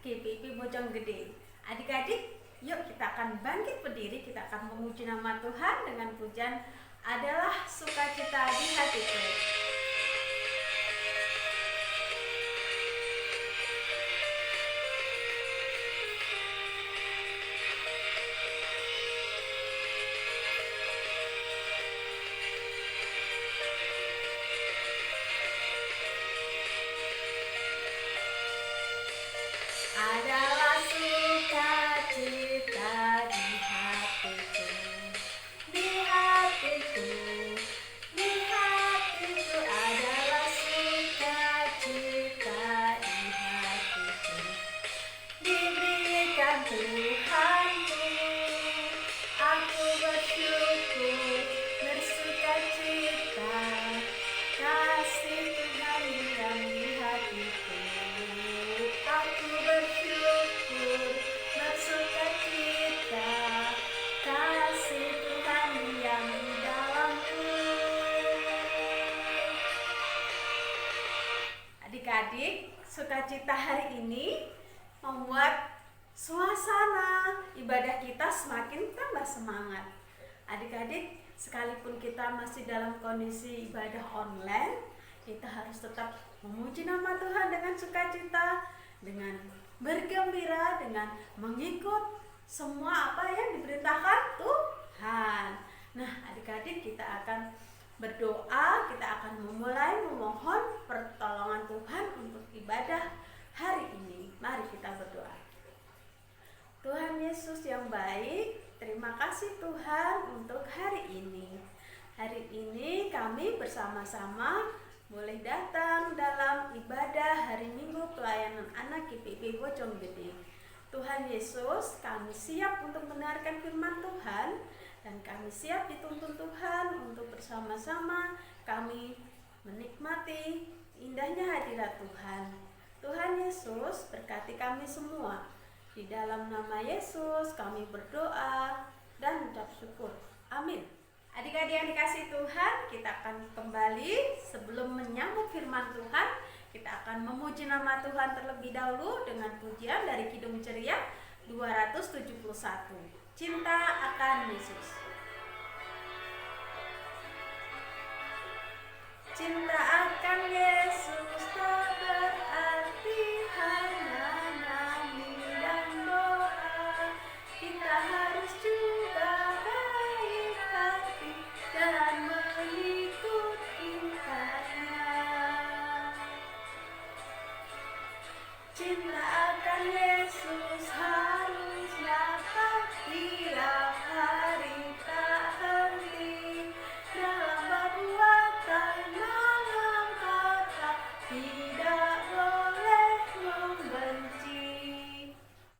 GPIP Bojonggede. Adik-adik, yuk kita akan bangkit berdiri, kita akan memuji nama Tuhan dengan pujian Adalah Sukacita di Hatiku. Adalah sukacita di hatiku, di hatiku, di hatiku. Adalah sukacita di hatiku, diberikan Tuhanku. Aku bersyukur, bersukacita, kasih Tuhan yang di hatiku. Aku bersyukur, bersukacita, kasih Tuhan yang di dalamku. Adik-adik, sukacita hari ini membuat suasana ibadah kita semakin tambah semangat. Adik-adik, sekalipun kita masih dalam kondisi ibadah online, kita harus tetap memuji nama Tuhan dengan sukacita, dengan bergembira, dengan mengikut semua apa yang diperintahkan Tuhan. Nah, adik-adik, kita akan berdoa, kita akan memulai memohon pertolongan Tuhan untuk ibadah hari ini. Mari kita berdoa. Tuhan Yesus yang baik, terima kasih Tuhan untuk hari ini. Hari ini kami bersama-sama boleh datang dalam ibadah hari Minggu pelayanan anak GPIP Bojonggede. Tuhan Yesus, kami siap untuk mendengarkan firman Tuhan dan kami siap dituntun Tuhan untuk bersama-sama kami menikmati indahnya hadirat Tuhan. Tuhan Yesus, berkati kami semua. Di dalam nama Yesus kami berdoa dan ucap syukur. Amin. Adik-adik yang dikasih Tuhan, kita akan kembali sebelum menyambut firman Tuhan. Kita akan memuji nama Tuhan terlebih dahulu dengan pujian dari Kidung Ceria 271. Cinta akan Yesus. Cinta akan Yesus tak berarti hanya nyanyi dan doa. Kita harus juga baik hati dan mengikuti-Nya. Cinta akan Yesus harus nyata tiap hari, tak henti dalam perbuatan, dalam kata, tidak boleh membenci.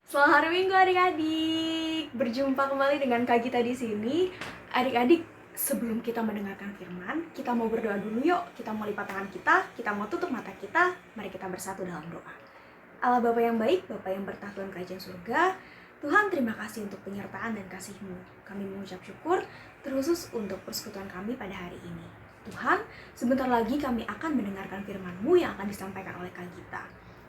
Selamat hari Minggu adik-adik. Berjumpa kembali dengan Kak Gita di sini. Adik-adik, sebelum kita mendengarkan firman, kita mau berdoa dulu yuk. Kita mau lipat tangan kita mau tutup mata kita. Mari kita bersatu dalam doa. Allah Bapa yang baik, Bapa yang bertahta dalam kerajaan surga, Tuhan, terima kasih untuk penyertaan dan kasih-Mu. Kami mengucap syukur terkhusus untuk persekutuan kami pada hari ini. Tuhan, sebentar lagi kami akan mendengarkan firman-Mu yang akan disampaikan oleh Kak Gita.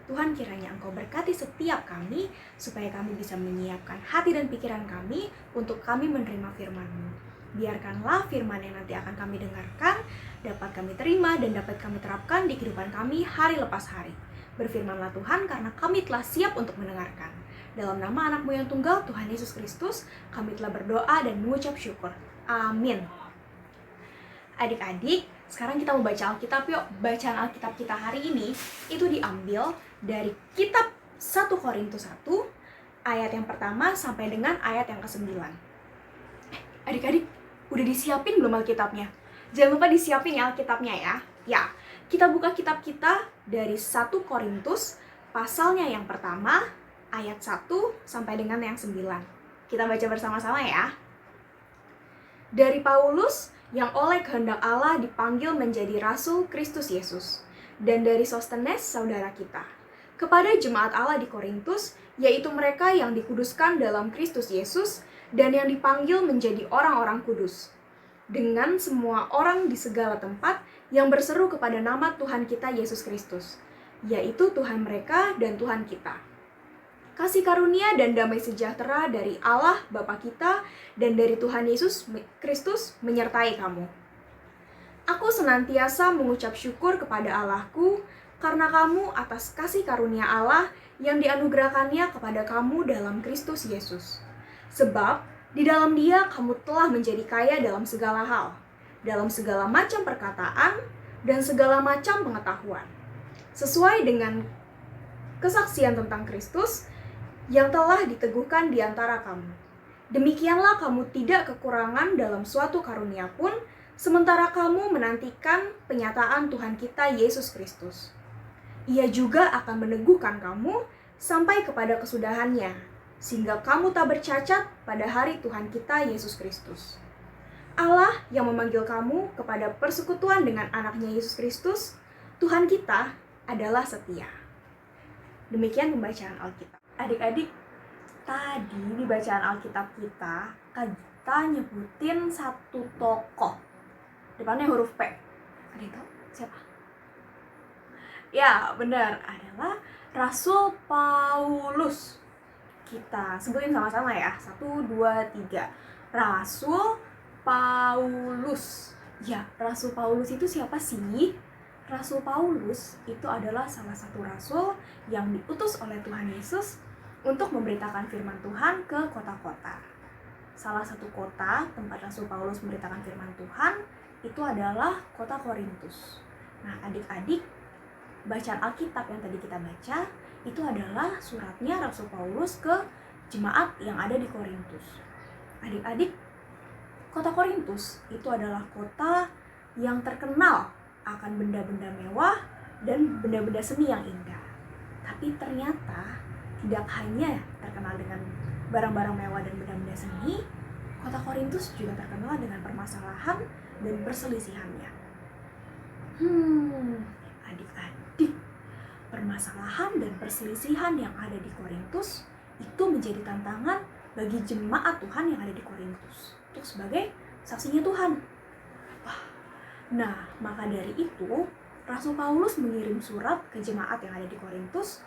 Tuhan, kiranya Engkau berkati setiap kami, supaya kami bisa menyiapkan hati dan pikiran kami untuk kami menerima firman-Mu. Biarkanlah firman yang nanti akan kami dengarkan dapat kami terima dan dapat kami terapkan di kehidupan kami hari lepas hari. Berfirmanlah Tuhan, karena kami telah siap untuk mendengarkan. Dalam nama anak-Mu yang tunggal, Tuhan Yesus Kristus, kami telah berdoa dan mengucap syukur. Amin. Adik-adik, sekarang kita mau baca Alkitab yuk. Bacaan Alkitab kita hari ini itu diambil dari kitab 1 Korintus 1 ayat yang pertama sampai dengan ayat yang ke-9. Adik-adik, udah disiapin belum Alkitabnya? Jangan lupa disiapin ya Alkitabnya ya. Ya, kita buka kitab kita dari 1 Korintus pasalnya yang pertama ayat 1 sampai dengan yang 9. Kita baca bersama-sama ya. Dari Paulus yang oleh kehendak Allah dipanggil menjadi Rasul Kristus Yesus, dan dari Sostenes saudara kita, kepada jemaat Allah di Korintus, yaitu mereka yang dikuduskan dalam Kristus Yesus dan yang dipanggil menjadi orang-orang kudus, dengan semua orang di segala tempat yang berseru kepada nama Tuhan kita Yesus Kristus, yaitu Tuhan mereka dan Tuhan kita. Kasih karunia dan damai sejahtera dari Allah Bapa kita dan dari Tuhan Yesus Kristus menyertai kamu. Aku senantiasa mengucap syukur kepada Allahku karena kamu atas kasih karunia Allah yang dianugerahkannya kepada kamu dalam Kristus Yesus. Sebab di dalam Dia kamu telah menjadi kaya dalam segala hal, dalam segala macam perkataan dan segala macam pengetahuan, sesuai dengan kesaksian tentang Kristus yang telah diteguhkan di antara kamu. Demikianlah kamu tidak kekurangan dalam suatu karunia pun, sementara kamu menantikan penyataan Tuhan kita Yesus Kristus. Ia juga akan meneguhkan kamu sampai kepada kesudahannya, sehingga kamu tak bercacat pada hari Tuhan kita Yesus Kristus. Allah yang memanggil kamu kepada persekutuan dengan anaknya Yesus Kristus, Tuhan kita adalah setia. Demikian pembacaan Alkitab. Adik-adik, tadi di bacaan Alkitab kita nyebutin satu tokoh. Depannya huruf P. Ada yang tahu siapa? Ya, benar. Adalah Rasul Paulus. Kita sebutin sama-sama ya. 1, 2, 3. Rasul Paulus. Ya, Rasul Paulus itu siapa sih? Rasul Paulus itu adalah salah satu rasul yang diutus oleh Tuhan Yesus untuk memberitakan firman Tuhan ke kota-kota. Salah satu kota tempat Rasul Paulus memberitakan firman Tuhan itu adalah kota Korintus. Nah, adik-adik, bacaan Alkitab yang tadi kita baca itu adalah suratnya Rasul Paulus ke jemaat yang ada di Korintus. Adik-adik, kota Korintus itu adalah kota yang terkenal akan benda-benda mewah dan benda-benda seni yang indah. Tapi ternyata tidak hanya terkenal dengan barang-barang mewah dan benda-benda seni, kota Korintus juga terkenal dengan permasalahan dan perselisihannya. Adik-adik, permasalahan dan perselisihan yang ada di Korintus itu menjadi tantangan bagi jemaat Tuhan yang ada di Korintus untuk sebagai saksinya Tuhan. Nah, maka dari itu, Rasul Paulus mengirim surat ke jemaat yang ada di Korintus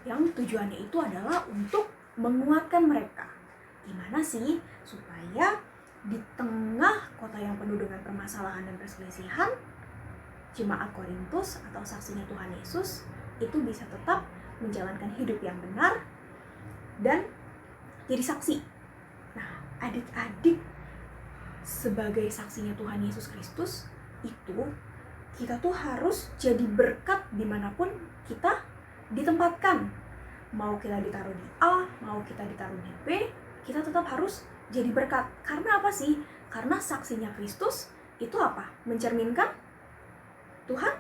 yang tujuannya itu adalah untuk menguatkan mereka. Gimana sih supaya di tengah kota yang penuh dengan permasalahan dan perselisihan, jemaat Korintus atau saksinya Tuhan Yesus itu bisa tetap menjalankan hidup yang benar dan jadi saksi. Nah, adik-adik, sebagai saksinya Tuhan Yesus Kristus, itu kita tuh harus jadi berkat dimanapun kita ditempatkan. Mau kita ditaruh di A, mau kita ditaruh di B, kita tetap harus jadi berkat. Karena apa sih? Karena saksinya Kristus itu apa? Mencerminkan Tuhan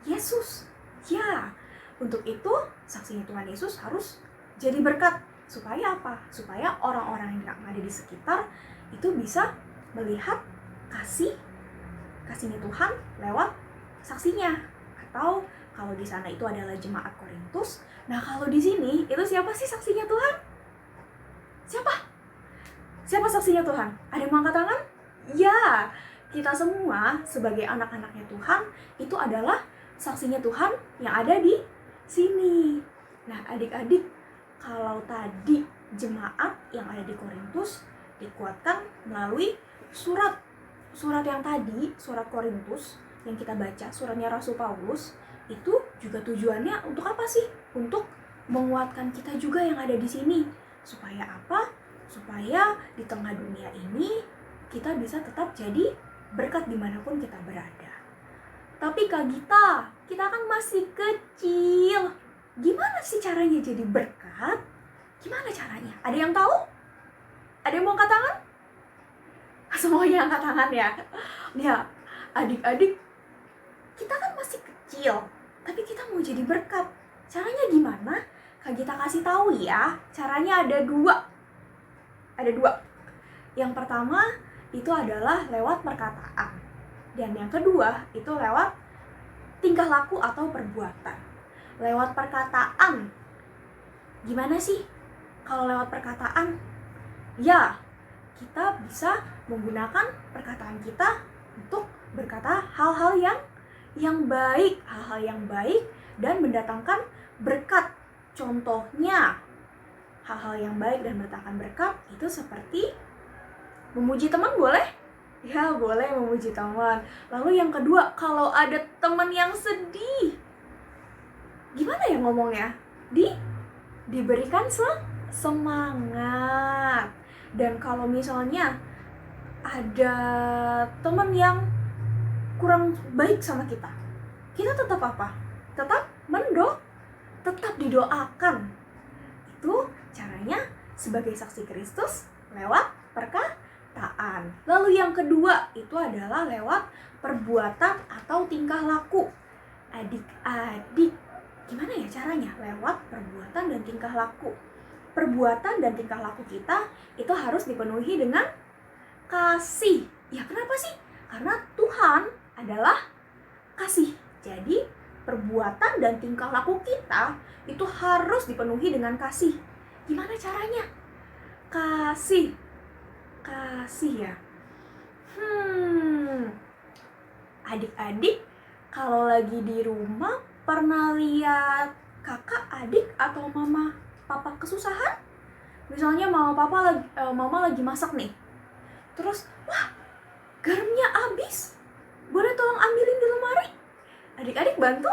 Yesus. Ya, untuk itu saksinya Tuhan Yesus harus jadi berkat. Supaya apa? Supaya orang-orang yang ada di sekitar itu bisa melihat kasihnya Tuhan lewat saksinya. Atau kalau di sana itu adalah jemaat Korintus, nah kalau di sini itu siapa sih saksinya Tuhan? Siapa saksinya Tuhan? Ada yang mau angkat tangan? Ya, kita semua sebagai anak-anaknya Tuhan itu adalah saksinya Tuhan yang ada di sini. Nah, adik-adik, kalau tadi jemaat yang ada di Korintus dikuatkan melalui surat yang tadi, surat Korintus yang kita baca, suratnya Rasul Paulus, itu juga tujuannya untuk apa sih? Untuk menguatkan kita juga yang ada di sini. Supaya apa? Supaya di tengah dunia ini kita bisa tetap jadi berkat dimanapun kita berada. Tapi Kak Gita, kita kan masih kecil. Gimana sih caranya jadi berkat? Gimana caranya? Ada yang tahu? Ada yang mau angkat tangan? Semuanya angkat tangan ya. Ya, adik-adik, kita kan masih kecil, tapi kita mau jadi berkat. Caranya gimana? Kak Gita kasih tahu ya. Caranya ada dua. Yang pertama itu adalah lewat perkataan. Dan yang kedua itu lewat tingkah laku atau perbuatan. Lewat perkataan. Gimana sih kalau lewat perkataan? Ya, kita bisa menggunakan perkataan kita untuk berkata hal-hal yang baik dan mendatangkan berkat. Contohnya, hal-hal yang baik dan mendatangkan berkat itu seperti memuji teman boleh? Ya, boleh memuji teman. Lalu yang kedua, kalau ada teman yang sedih, gimana ya ngomongnya? Diberikan semangat. Dan kalau misalnya ada teman yang kurang baik sama kita tetap apa? Tetap tetap didoakan. Itu caranya sebagai saksi Kristus lewat perkataan. Lalu yang kedua itu adalah lewat perbuatan atau tingkah laku. Adik-adik, gimana ya caranya? Lewat perbuatan dan tingkah laku. Perbuatan dan tingkah laku kita itu harus dipenuhi dengan kasih. Ya kenapa sih? Karena Tuhan adalah kasih. Jadi perbuatan dan tingkah laku kita itu harus dipenuhi dengan kasih. Gimana caranya? Kasih ya. Adik-adik kalau lagi di rumah pernah lihat kakak, adik, atau mama, papa kesusahan? Misalnya mama lagi masak nih. Terus, wah, garamnya habis. Boleh tolong ambilin di lemari? Adik-adik bantu?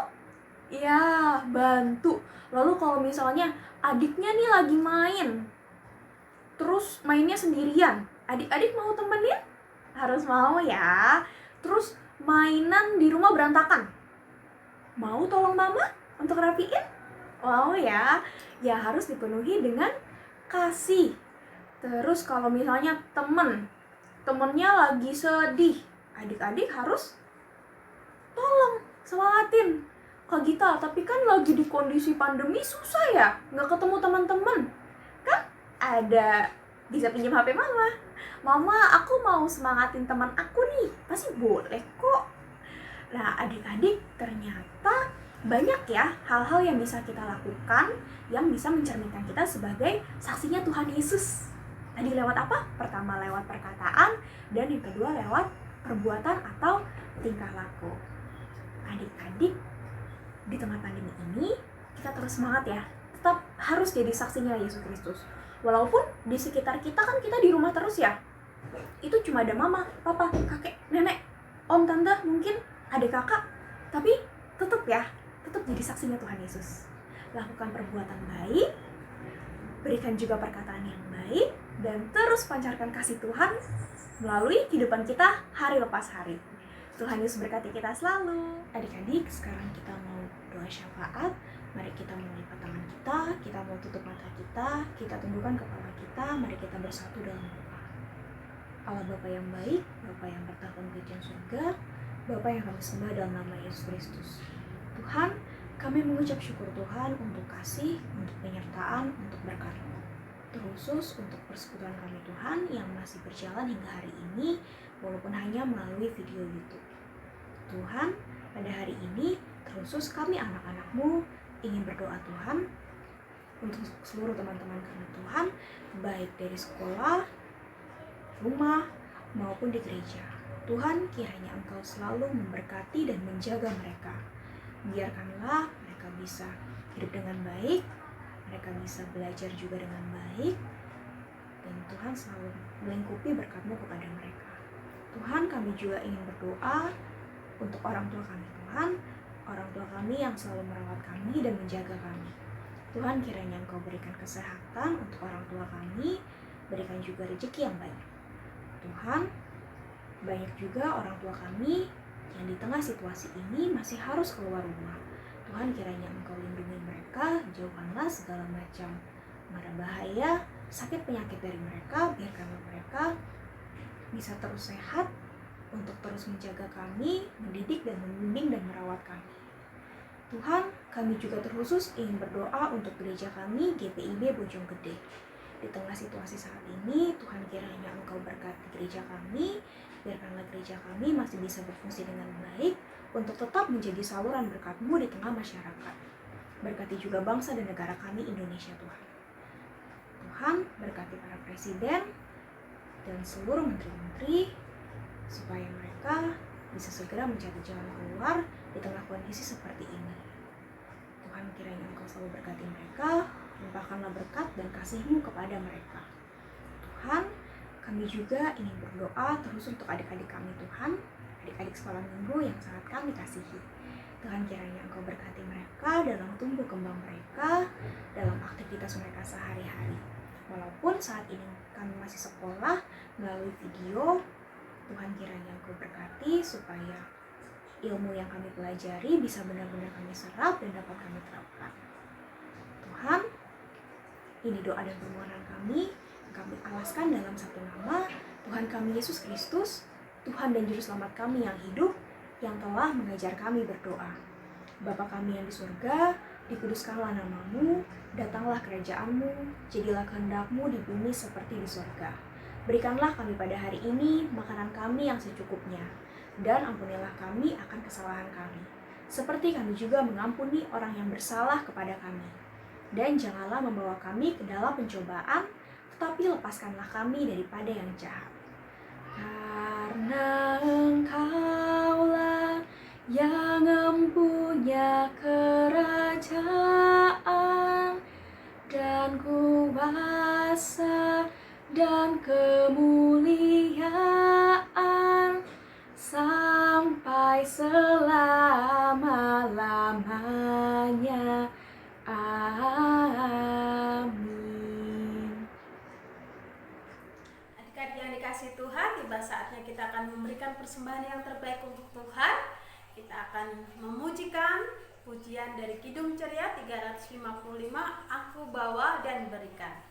Ya, bantu. Lalu kalau misalnya adiknya nih lagi main, terus mainnya sendirian, adik-adik mau temenin? Harus mau ya. Terus mainan di rumah berantakan, mau tolong mama untuk rapiin? Mau ya. Ya harus dipenuhi dengan kasih. Terus kalau misalnya temennya lagi sedih, adik-adik harus tolong semangatin. Kak Gita, tapi kan lagi di kondisi pandemi susah ya, nggak ketemu teman-teman. Kan ada, bisa pinjam HP mama. Mama, aku mau semangatin teman aku nih. Pasti boleh kok. Nah, adik-adik, ternyata banyak ya hal-hal yang bisa kita lakukan yang bisa mencerminkan kita sebagai saksinya Tuhan Yesus. Tadi lewat apa? Pertama lewat perkataan, dan yang kedua lewat perbuatan atau tingkah laku. Adik-adik, di tengah pandemi ini kita terus semangat ya, tetap harus jadi saksinya Yesus Kristus. Walaupun di sekitar kita kan kita di rumah terus ya, itu cuma ada mama, papa, kakek, nenek, om, tante, mungkin adik kakak, tapi tetap jadi saksinya Tuhan Yesus. Lakukan perbuatan baik, berikan juga perkataan yang baik, dan terus pancarkan kasih Tuhan melalui kehidupan kita hari lepas hari. Tuhan Yesus berkati kita selalu. Adik-adik, sekarang kita mau doa syafaat. Mari kita mau lipat tangan kita mau tutup mata kita tundukkan kepala kita, mari kita bersatu dalam doa. Allah Bapa yang baik, Bapa yang bertahta di surga, Bapa yang kami sembah dalam nama Yesus Kristus. Tuhan, kami mengucap syukur Tuhan untuk kasih, untuk penyertaan, untuk berkat-Mu. Terkhusus untuk persekutuan kami Tuhan yang masih berjalan hingga hari ini, walaupun hanya melalui video YouTube. Tuhan, pada hari ini terkhusus kami anak-anak-Mu ingin berdoa Tuhan untuk seluruh teman-teman kami Tuhan, baik dari sekolah, rumah, maupun di gereja. Tuhan, kiranya Engkau selalu memberkati dan menjaga mereka. Biarkanlah mereka bisa hidup dengan baik, mereka bisa belajar juga dengan baik, dan Tuhan selalu melingkupi berkat-Mu kepada mereka. Tuhan, kami juga ingin berdoa untuk orang tua kami Tuhan, orang tua kami yang selalu merawat kami dan menjaga kami. Tuhan, kiranya Engkau berikan kesehatan untuk orang tua kami, berikan juga rezeki yang baik. Tuhan, banyak juga orang tua kami yang di tengah situasi ini masih harus keluar rumah. Tuhan, kiranya Engkau lindungi mereka, jauhkanlah segala macam mara bahaya, sakit penyakit dari mereka, biarkanlah mereka bisa terus sehat untuk terus menjaga kami, mendidik dan membimbing dan merawat kami. Tuhan, kami juga terkhusus ingin berdoa untuk gereja kami, GPIB Bojonggede. Di tengah situasi saat ini, Tuhan kiranya Engkau berkati gereja kami, biarkanlah gereja kami masih bisa berfungsi dengan baik untuk tetap menjadi saluran berkat-Mu di tengah masyarakat. Berkati juga bangsa dan negara kami Indonesia Tuhan. Tuhan, berkati para presiden dan seluruh menteri-menteri, supaya mereka bisa segera mencari jalan keluar di tengah kondisi seperti ini. Tuhan, kiranya Engkau selalu berkati mereka, limpahkanlah berkat dan kasih-Mu kepada mereka. Tuhan, kami juga ingin berdoa terus untuk adik-adik kami Tuhan, adik-adik sekolah minggu yang sangat kami kasihi. Tuhan, kiranya Engkau berkati mereka dalam tumbuh kembang mereka, dalam aktivitas mereka sehari-hari. Walaupun saat ini kami masih sekolah melalui video, Tuhan kiranya Engkau berkati supaya ilmu yang kami pelajari bisa benar-benar kami serap dan dapat kami terapkan. Tuhan, ini doa dan permohonan kami alaskan dalam satu nama, Tuhan kami Yesus Kristus, Tuhan dan Juru Selamat kami yang hidup, yang telah mengajar kami berdoa. Bapa kami yang di surga, dikuduskanlah nama-Mu, datanglah kerajaan-Mu, jadilah kehendak-Mu di bumi seperti di surga. Berikanlah kami pada hari ini makanan kami yang secukupnya, dan ampunilah kami akan kesalahan kami, seperti kami juga mengampuni orang yang bersalah kepada kami. Dan janganlah membawa kami ke dalam pencobaan, tetapi lepaskanlah kami daripada yang jahat. Karena Engkaulah yang empunya kerajaan dan kuasa dan kemuliaan sampai selama-lamanya. Amin. Adik-adik yang dikasihi Tuhan, tiba saatnya kita akan memberikan persembahan yang terbaik untuk Tuhan. Kita akan memujikan pujian dari Kidung Ceria 355, Aku Bawa dan Berikan.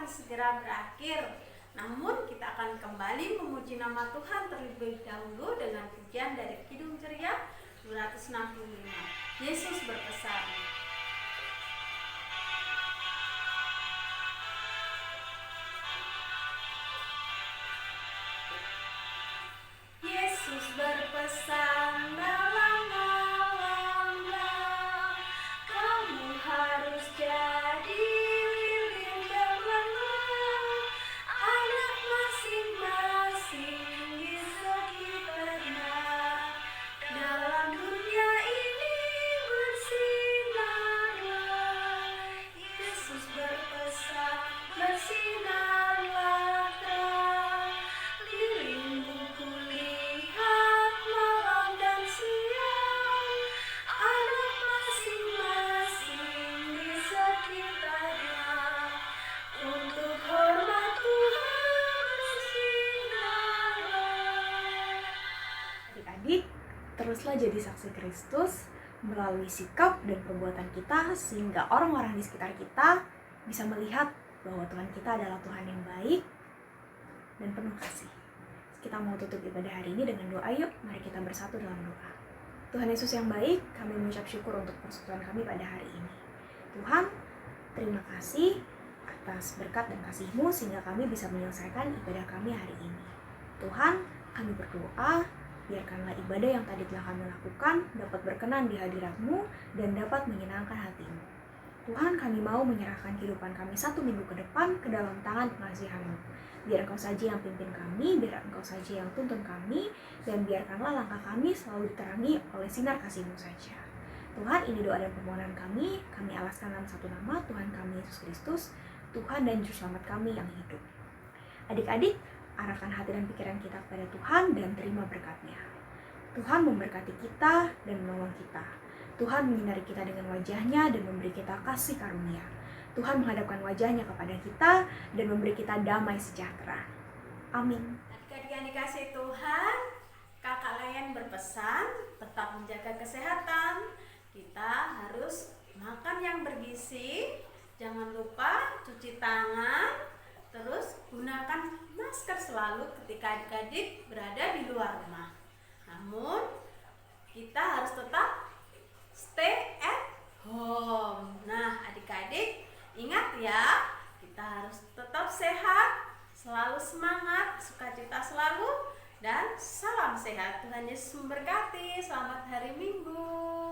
Segera berakhir. Namun kita akan kembali memuji nama Tuhan terlebih dahulu dengan pujian dari Kidung Ceria 265. Yesus berpesan. Yesus berpesan dalam alam, kamu harus jadi teruslah jadi saksi Kristus melalui sikap dan perbuatan kita sehingga orang-orang di sekitar kita bisa melihat bahwa Tuhan kita adalah Tuhan yang baik dan penuh kasih. Kita mau tutup ibadah hari ini dengan doa. Yuk, mari kita bersatu dalam doa. Tuhan Yesus yang baik, kami mengucap syukur untuk persekutuan kami pada hari ini. Tuhan, terima kasih atas berkat dan kasih-Mu sehingga kami bisa menyelesaikan ibadah kami hari ini. Tuhan, kami berdoa, biarkanlah ibadah yang tadi telah kami lakukan dapat berkenan di hadirat-Mu dan dapat menyenangkan hati-Mu. Tuhan, kami mau menyerahkan kehidupan kami 1 minggu ke depan ke dalam tangan pengasihan-Mu. Biar Engkau saja yang pimpin kami, biar Engkau saja yang tuntun kami, dan biarkanlah langkah kami selalu diterangi oleh sinar kasih-Mu saja. Tuhan, ini doa dan permohonan kami alaskan dalam satu nama, Tuhan kami Yesus Kristus, Tuhan dan Juru Selamat kami yang hidup. Adik-adik, arahkan hati dan pikiran kita kepada Tuhan dan terima berkat-Nya. Tuhan memberkati kita dan menolong kita. Tuhan menyinari kita dengan wajah-Nya dan memberi kita kasih karunia. Tuhan menghadapkan wajah-Nya kepada kita dan memberi kita damai sejahtera. Amin. Adik-adik yang dikasihi Tuhan, Kakak Layan berpesan tetap menjaga kesehatan. Kita harus makan yang bergizi, jangan lupa cuci tangan, terus gunakan masker selalu ketika adik-adik berada di luar rumah. Namun, kita harus tetap stay at home. selalu semangat, sukacita selalu, dan salam sehat. Tuhan Yesus memberkati. Selamat hari Minggu.